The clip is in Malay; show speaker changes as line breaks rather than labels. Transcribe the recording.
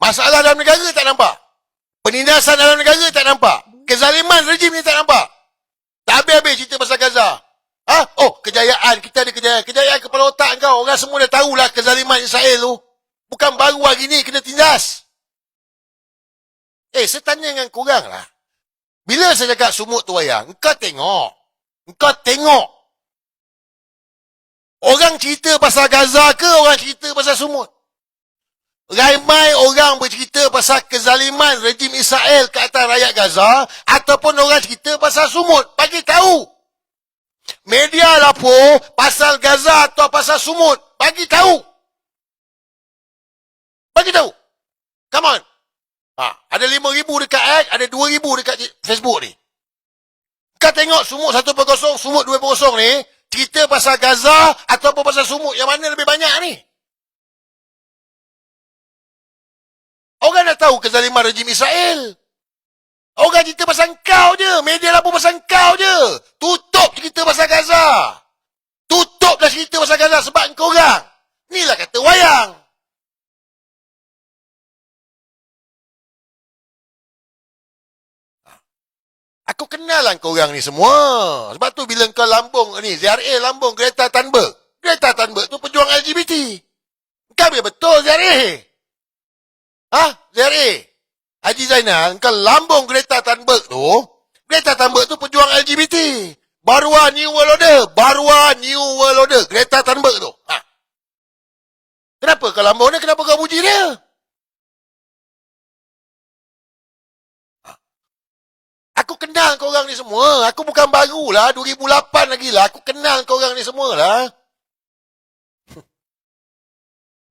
Masalah dalam negara tak nampak. Penindasan dalam negara tak nampak. Kezaliman rejim ni tak nampak. Tak habis-habis cerita pasal Gaza. Oh, kejayaan. Kita ada kejayaan. Kejayaan kepala otak kau. Orang semua dah tahulah kezaliman Israel tu. Bukan baru hari ni kena tindas. Saya tanya dengan korang lah. Bila saya cakap sumut tu wayang, engkau tengok. Engkau tengok. Orang cerita pasal Gaza ke orang cerita pasal sumut? Ramai orang bercerita pasal kezaliman rejim Israel ke atas rakyat Gaza ataupun orang cerita pasal sumut. Bagi tahu. Media lapor pasal Gaza atau pasal sumut. Bagi tahu. Bagi tahu. Come on. Ada 5,000 dekat X, ada 2,000 dekat Facebook ni. Kau tengok sumut 1.0, sumut 2.0 ni, cerita pasal Gaza ataupun pasal sumut, yang mana lebih banyak ni? Orang dah tahu kezaliman rejim Israel. Orang cerita pasal kau je, media lapor pasal kau je. Tutup cerita pasal Gaza. Tutup dah cerita pasal Gaza sebab kau orang. Inilah kata wayang. Aku kenal lah korang ni semua. Sebab tu bila kau lambung ni, ZRA lambung Greta Thunberg. Greta Thunberg tu pejuang LGBT. Kau biar betul ZRA. ZRA. Haji Zainal, kau lambung Greta Thunberg tu. Greta Thunberg tu pejuang LGBT. Baruah New World Order. Baruah New World Order. Greta Thunberg tu. Kenapa kau lambung dia? Kenapa kau puji dia? Aku kenal korang ni semua. Aku bukan baru lah. 2008 lagi lah. Aku kenal korang ni semua lah.